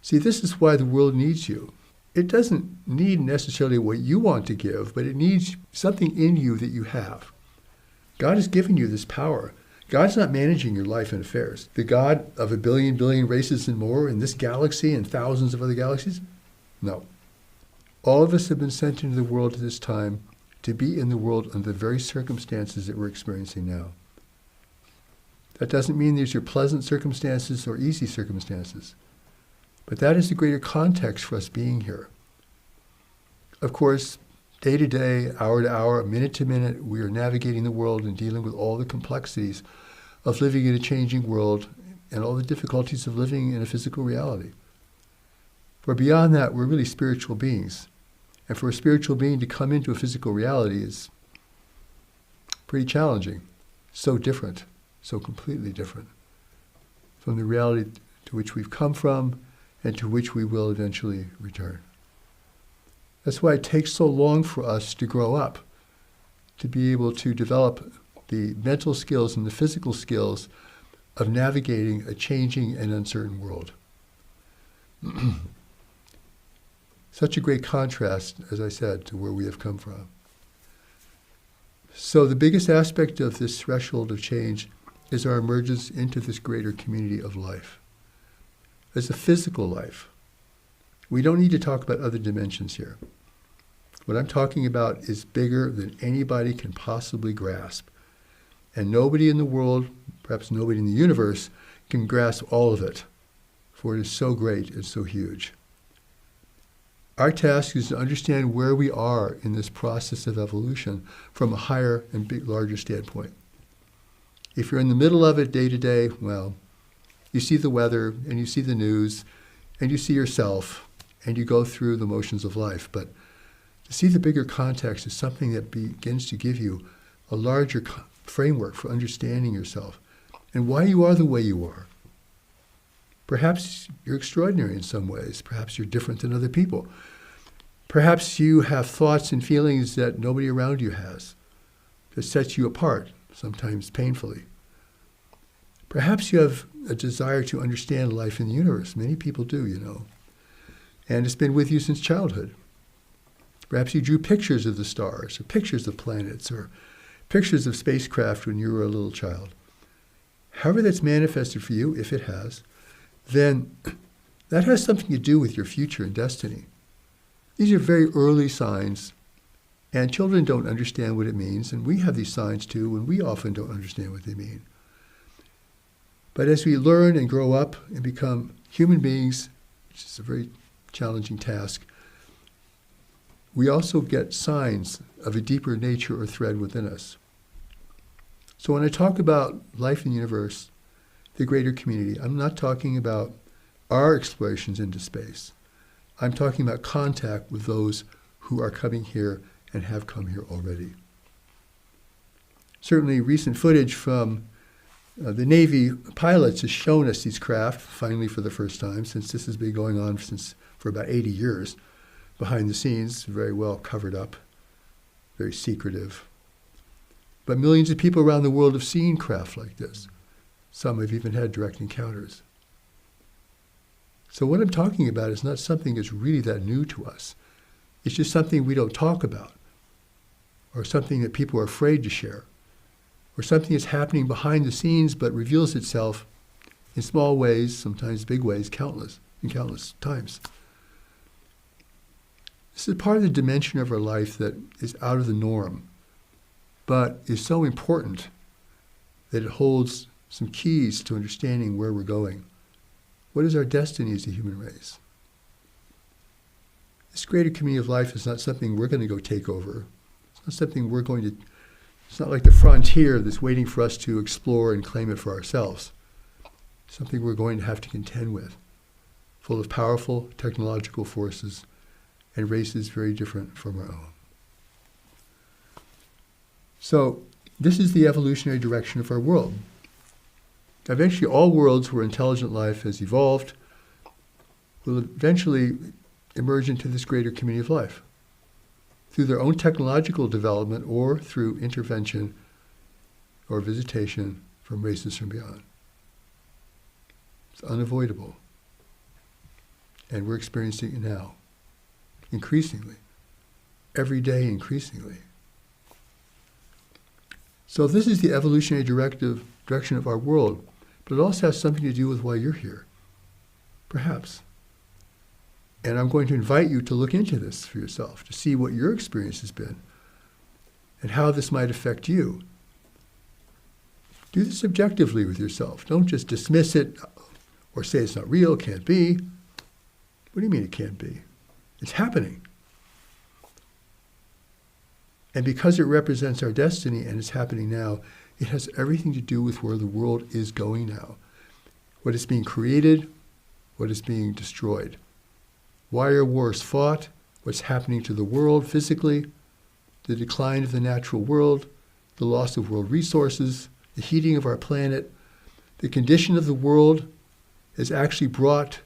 See, this is why the world needs you. It doesn't need necessarily what you want to give, but it needs something in you that you have. God has given you this power. God's not managing your life and affairs. The God of a billion races and more in this galaxy and thousands of other galaxies? No. All of us have been sent into the world at this time to be in the world under the very circumstances that we're experiencing now. That doesn't mean these are pleasant circumstances or easy circumstances. But that is the greater context for us being here. Of course, day to day, hour to hour, minute to minute, we are navigating the world and dealing with all the complexities of living in a changing world and all the difficulties of living in a physical reality. For beyond that, we're really spiritual beings. And for a spiritual being to come into a physical reality is pretty challenging. So different, so completely different from the reality to which we've come from and to which we will eventually return. That's why it takes so long for us to grow up, to be able to develop the mental skills and the physical skills of navigating a changing and uncertain world. Such a great contrast, as I said, to where we have come from. So the biggest aspect of this threshold of change is our emergence into this greater community of life. As a physical life. We don't need to talk about other dimensions here. What I'm talking about is bigger than anybody can possibly grasp. And nobody in the world, perhaps nobody in the universe, can grasp all of it, for it is so great and so huge. Our task is to understand where we are in this process of evolution from a higher and larger standpoint. If you're in the middle of it day to day, well, you see the weather and you see the news and you see yourself and you go through the motions of life. But to see the bigger context is something that begins to give you a larger framework for understanding yourself and why you are the way you are. Perhaps you're extraordinary in some ways. Perhaps you're different than other people. Perhaps you have thoughts and feelings that nobody around you has, that sets you apart, sometimes painfully. Perhaps you have a desire to understand life in the universe. Many people do, you know. And it's been with you since childhood. Perhaps you drew pictures of the stars, or pictures of planets, or pictures of spacecraft when you were a little child. However that's manifested for you, if it has, then that has something to do with your future and destiny. These are very early signs, and children don't understand what it means, and we have these signs too, and we often don't understand what they mean. But as we learn and grow up and become human beings, which is a very challenging task, we also get signs of a deeper nature or thread within us. So when I talk about life in the universe, the greater community, I'm not talking about our explorations into space. I'm talking about contact with those who are coming here and have come here already. Certainly recent footage from the Navy pilots has shown us these craft, finally for the first time, since this has been going on for about 80 years, behind the scenes, very well covered up, very secretive. But millions of people around the world have seen craft like this. Some have even had direct encounters. So what I'm talking about is not something that's really that new to us. It's just something we don't talk about, or something that people are afraid to share, or something that's happening behind the scenes but reveals itself in small ways, sometimes big ways, countless times. This is part of the dimension of our life that is out of the norm, but is so important that it holds some keys to understanding where we're going. What is our destiny as a human race? This greater community of life is not something we're going to go take over. It's not something it's not like the frontier that's waiting for us to explore and claim it for ourselves. It's something we're going to have to contend with, full of powerful technological forces and races very different from our own. So this is the evolutionary direction of our world. Eventually, all worlds where intelligent life has evolved will eventually emerge into this greater community of life through their own technological development or through intervention or visitation from races from beyond. It's unavoidable. And we're experiencing it now, increasingly, every day increasingly. So this is the evolutionary direction of our world, but it also has something to do with why you're here, perhaps. And I'm going to invite you to look into this for yourself, to see what your experience has been and how this might affect you. Do this objectively with yourself. Don't just dismiss it or say it's not real, can't be. What do you mean it can't be? It's happening. And because it represents our destiny and it's happening now, it has everything to do with where the world is going now. What is being created, what is being destroyed. Why are wars fought? What's happening to the world physically? The decline of the natural world, the loss of world resources, the heating of our planet. The condition of the world has actually brought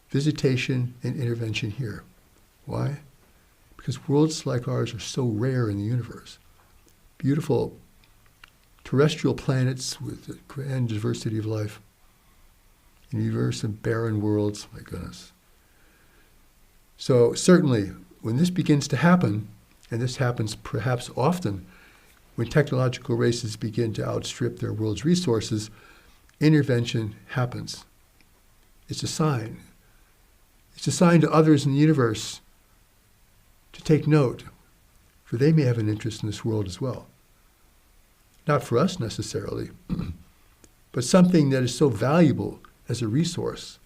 visitation and intervention here. Why? Because worlds like ours are so rare in the universe. Beautiful terrestrial planets with a grand diversity of life. A universe of barren worlds, my goodness. So certainly, when this begins to happen, and this happens perhaps often, when technological races begin to outstrip their world's resources, intervention happens. It's a sign. It's a sign to others in the universe to take note, for they may have an interest in this world as well. Not for us necessarily, but something that is so valuable as a resource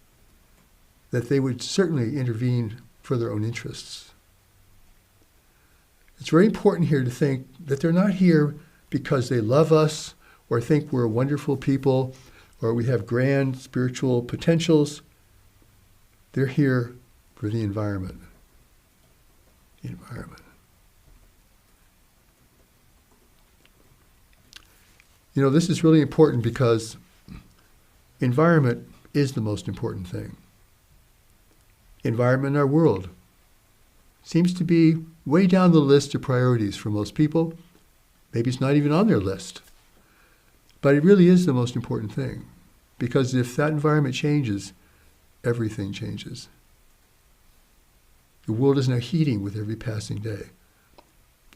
that they would certainly intervene for their own interests. It's very important here to think that they're not here because they love us or think we're wonderful people or we have grand spiritual potentials. They're here for the environment. The environment. You know, this is really important because environment is the most important thing. Environment in our world seems to be way down the list of priorities for most people. Maybe it's not even on their list. But it really is the most important thing. Because if that environment changes, everything changes. The world is now heating with every passing day.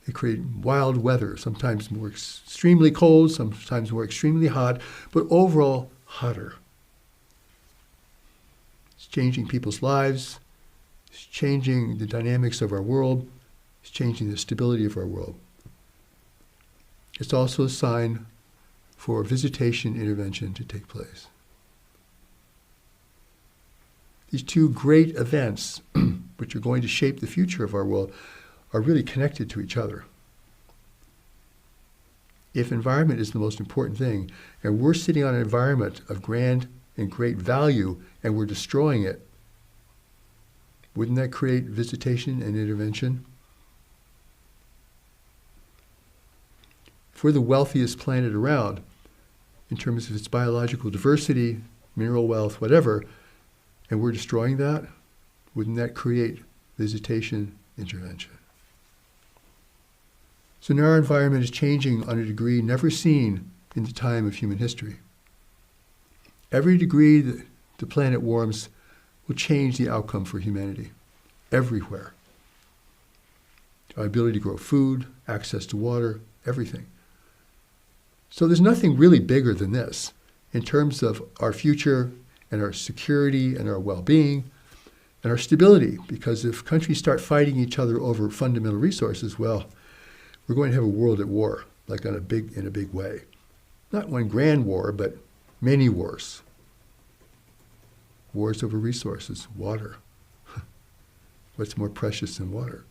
It creates wild weather, sometimes more extremely cold, sometimes more extremely hot, but overall hotter. It's changing people's lives. It's changing the dynamics of our world. It's changing the stability of our world. It's also a sign for visitation intervention to take place. These two great events, which are going to shape the future of our world, are really connected to each other. If environment is the most important thing, and we're sitting on an environment of grand and great value, and we're destroying it, wouldn't that create visitation and intervention? If we're the wealthiest planet around, in terms of its biological diversity, mineral wealth, whatever, and we're destroying that, wouldn't that create visitation, intervention? So now our environment is changing on a degree never seen in the time of human history. Every degree that the planet warms will change the outcome for humanity, everywhere. Our ability to grow food, access to water, everything. So there's nothing really bigger than this in terms of our future and our security and our well-being and our stability, because if countries start fighting each other over fundamental resources, well, we're going to have a world at war, like in a big way. Not one grand war, but many wars. Wars over resources, water. What's more precious than water?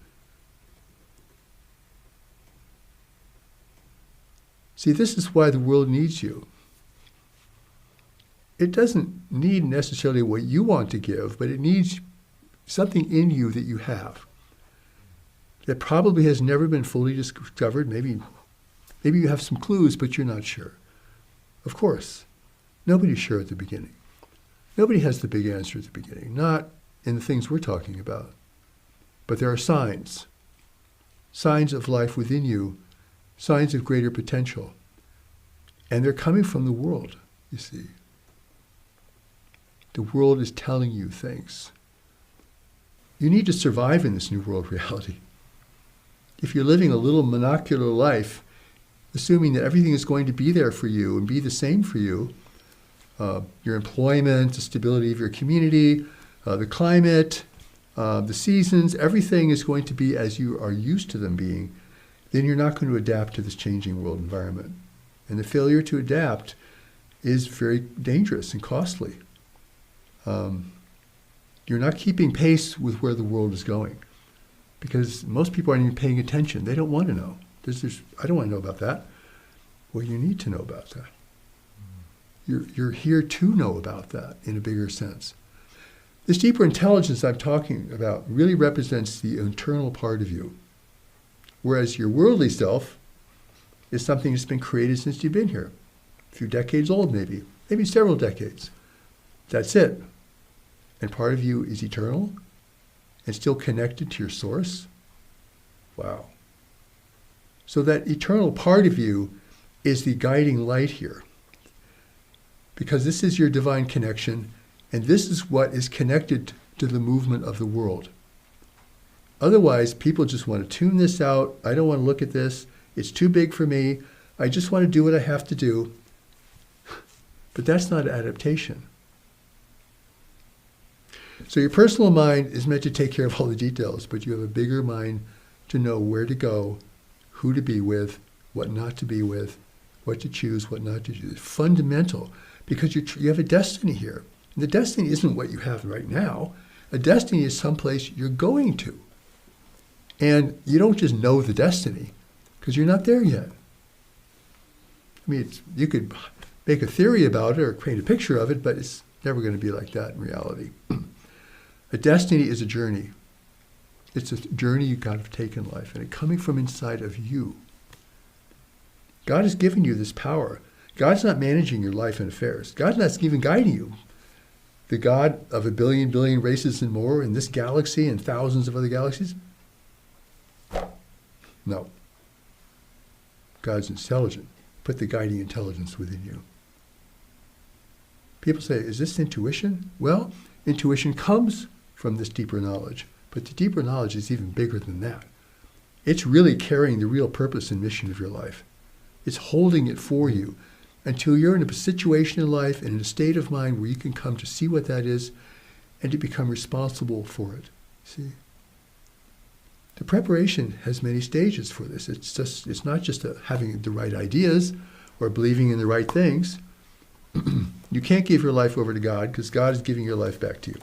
See, this is why the world needs you. It doesn't need necessarily what you want to give, but it needs something in you that you have that probably has never been fully discovered. Maybe you have some clues, but you're not sure. Of course, nobody's sure at the beginning. Nobody has the big answer at the beginning, not in the things we're talking about. But there are signs of life within you, signs of greater potential. And they're coming from the world, you see. The world is telling you things. You need to survive in this new world reality. If you're living a little monocular life, assuming that everything is going to be there for you and be the same for you, your employment, the stability of your community, the climate, the seasons, everything is going to be as you are used to them being, then you're not going to adapt to this changing world environment. And the failure to adapt is very dangerous and costly. You're not keeping pace with where the world is going, because most people aren't even paying attention. They don't want to know. I don't want to know about that. Well, you need to know about that. You're here to know about that in a bigger sense. This deeper intelligence I'm talking about really represents the internal part of you, whereas your worldly self is something that's been created since you've been here. A few decades old, maybe several decades. That's it. And part of you is eternal and still connected to your source. Wow. So that eternal part of you is the guiding light here. Because this is your divine connection, and this is what is connected to the movement of the world. Otherwise, people just want to tune this out. I don't want to look at this. It's too big for me. I just want to do what I have to do. But that's not adaptation. So your personal mind is meant to take care of all the details, but you have a bigger mind to know where to go, who to be with, what not to be with, what to choose, what not to choose. Fundamental, because you have a destiny here. And the destiny isn't what you have right now. A destiny is someplace you're going to. And you don't just know the destiny, because you're not there yet. I mean, you could make a theory about it or create a picture of it, but it's never going to be like that in reality. A destiny is a journey. It's a journey you've got to take in life, and it's coming from inside of you. God has given you this power. God's not managing your life and affairs. God's not even guiding you. The God of a billion races and more in this galaxy and thousands of other galaxies? No. God's intelligent. Put the guiding intelligence within you. People say, is this intuition? Well, intuition comes from this deeper knowledge, but the deeper knowledge is even bigger than that. It's really carrying the real purpose and mission of your life. It's holding it for you until you're in a situation in life and in a state of mind where you can come to see what that is and to become responsible for it. See? The preparation has many stages for this. It's not just having the right ideas or believing in the right things. You can't give your life over to God because God is giving your life back to you.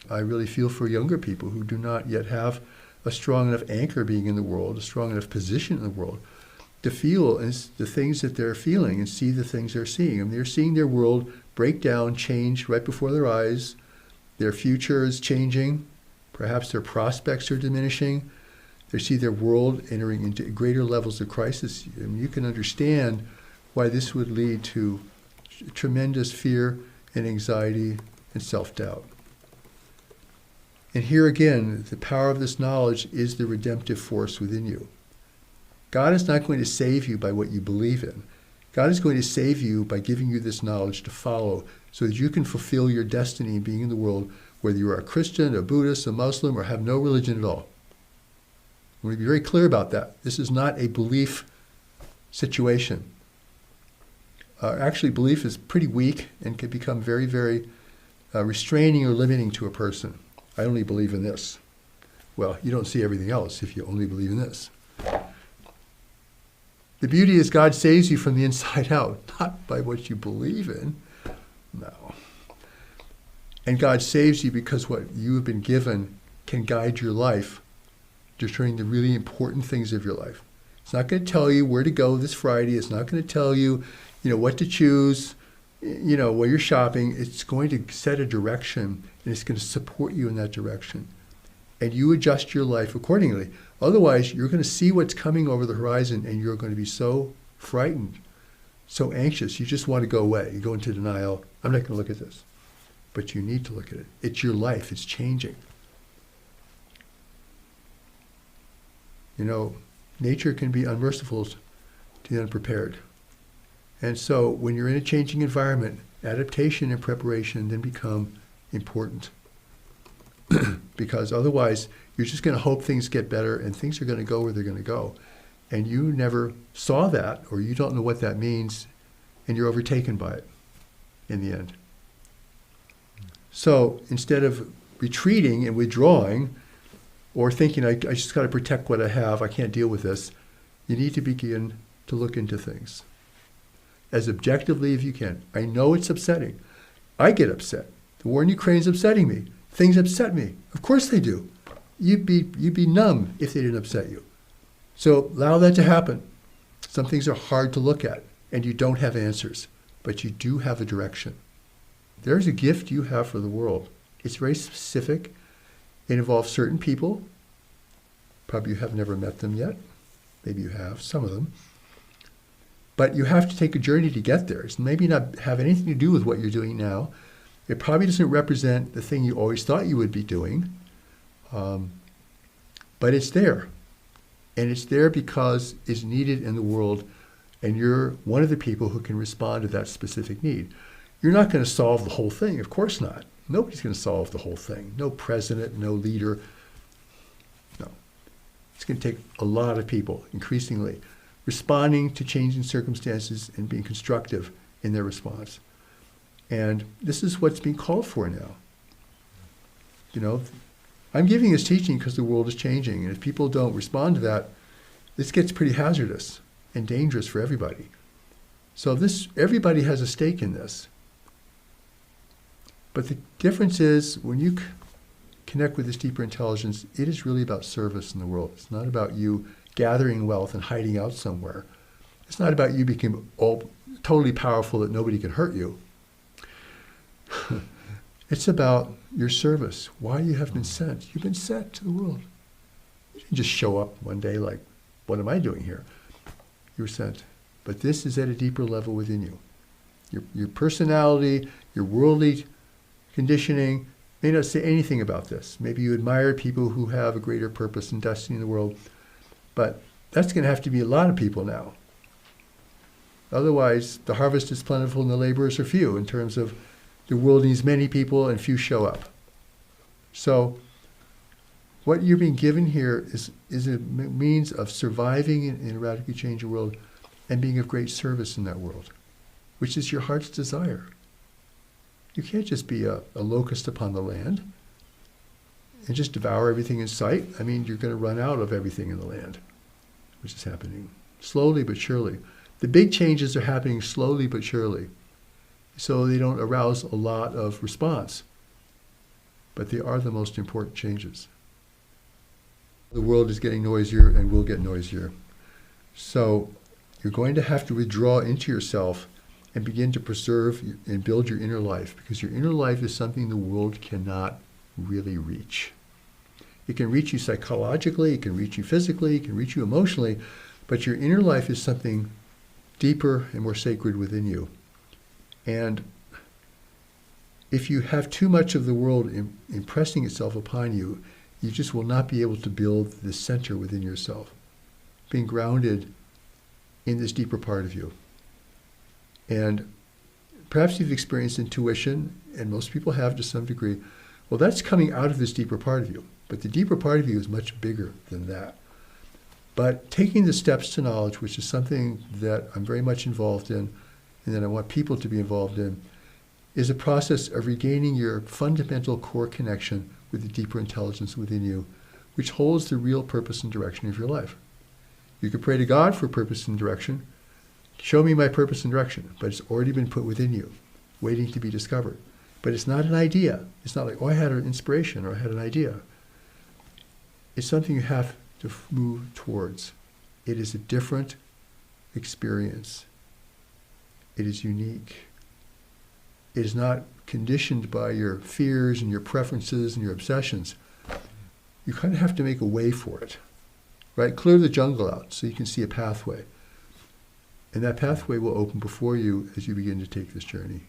I really feel for younger people who do not yet have a strong enough anchor being in the world, a strong enough position in the world to feel the things that they're feeling and see the things they're seeing. And they're seeing their world break down, change right before their eyes. Their future is changing. Perhaps their prospects are diminishing. They see their world entering into greater levels of crisis. And you can understand why this would lead to tremendous fear and anxiety and self-doubt. And here again, the power of this knowledge is the redemptive force within you. God is not going to save you by what you believe in. God is going to save you by giving you this knowledge to follow so that you can fulfill your destiny in being in the world, whether you are a Christian, a Buddhist, a Muslim, or have no religion at all. I want to be very clear about that. This is not a belief situation. Actually, belief is pretty weak and can become very, very restraining or limiting to a person. I only believe in this. Well, you don't see everything else if you only believe in this. The beauty is God saves you from the inside out, not by what you believe in. No. And God saves you because what you have been given can guide your life, determining the really important things of your life. It's not going to tell you where to go this Friday. It's not going to tell you, what to choose, where you're shopping. It's going to set a direction, and it's going to support you in that direction. And you adjust your life accordingly. Otherwise, you're going to see what's coming over the horizon, and you're going to be so frightened, so anxious. You just want to go away. You go into denial. I'm not going to look at this. But you need to look at it. It's your life. It's changing. Nature can be unmerciful to the unprepared. And so when you're in a changing environment, adaptation and preparation then become important. because otherwise you're just going to hope things get better and things are going to go where they're going to go. And you never saw that, or you don't know what that means, and you're overtaken by it in the end. So instead of retreating and withdrawing, or thinking, I just got to protect what I have, I can't deal with this, you need to begin to look into things as objectively as you can. I know it's upsetting. I get upset. The war in Ukraine is upsetting me. Things upset me. Of course they do. You'd be numb if they didn't upset you. So allow that to happen. Some things are hard to look at, and you don't have answers, but you do have a direction. There's a gift you have for the world. It's very specific. It involves certain people. Probably you have never met them yet. Maybe you have, some of them. But you have to take a journey to get there. It's maybe not have anything to do with what you're doing now. It probably doesn't represent the thing you always thought you would be doing. But it's there. And it's there because it's needed in the world, and you're one of the people who can respond to that specific need. You're not going to solve the whole thing. Of course not. Nobody's going to solve the whole thing. No president, no leader. No. It's going to take a lot of people, increasingly, responding to changing circumstances and being constructive in their response. And this is what's being called for now. You know, I'm giving this teaching because the world is changing. And if people don't respond to that, this gets pretty hazardous and dangerous for everybody. So everybody has a stake in this. But the difference is when you connect with this deeper intelligence, it is really about service in the world. It's not about you gathering wealth and hiding out somewhere. It's not about you becoming totally powerful that nobody can hurt you. It's about your service, why you have been sent. You've been sent to the world. You didn't just show up one day like, what am I doing here? You were sent. But this is at a deeper level within you. Your personality, your worldly conditioning may not say anything about this. Maybe you admire people who have a greater purpose and destiny in the world, but that's going to have to be a lot of people now. Otherwise, the harvest is plentiful and the laborers are few in terms of the world needs many people and few show up. So what you're being given here is a means of surviving in a radically changing world and being of great service in that world, which is your heart's desire. You can't just be a locust upon the land and just devour everything in sight. I mean, you're going to run out of everything in the land, which is happening slowly but surely. The big changes are happening slowly but surely, so they don't arouse a lot of response. But they are the most important changes. The world is getting noisier and will get noisier. So you're going to have to withdraw into yourself and begin to preserve and build your inner life, because your inner life is something the world cannot really reach. It can reach you psychologically, it can reach you physically, it can reach you emotionally, but your inner life is something deeper and more sacred within you. And if you have too much of the world impressing itself upon you, you just will not be able to build this center within yourself, being grounded in this deeper part of you. And perhaps you've experienced intuition, and most people have to some degree. Well, that's coming out of this deeper part of you. But the deeper part of you is much bigger than that. But taking the steps to knowledge, which is something that I'm very much involved in, and that I want people to be involved in, is a process of regaining your fundamental core connection with the deeper intelligence within you, which holds the real purpose and direction of your life. You could pray to God for purpose and direction. Show me my purpose and direction, but it's already been put within you, waiting to be discovered. But it's not an idea. It's not like, oh, I had an inspiration or I had an idea. It's something you have to move towards. It is a different experience. It is unique. It is not conditioned by your fears and your preferences and your obsessions. You kind of have to make a way for it, right? Clear the jungle out so you can see a pathway. And that pathway will open before you as you begin to take this journey.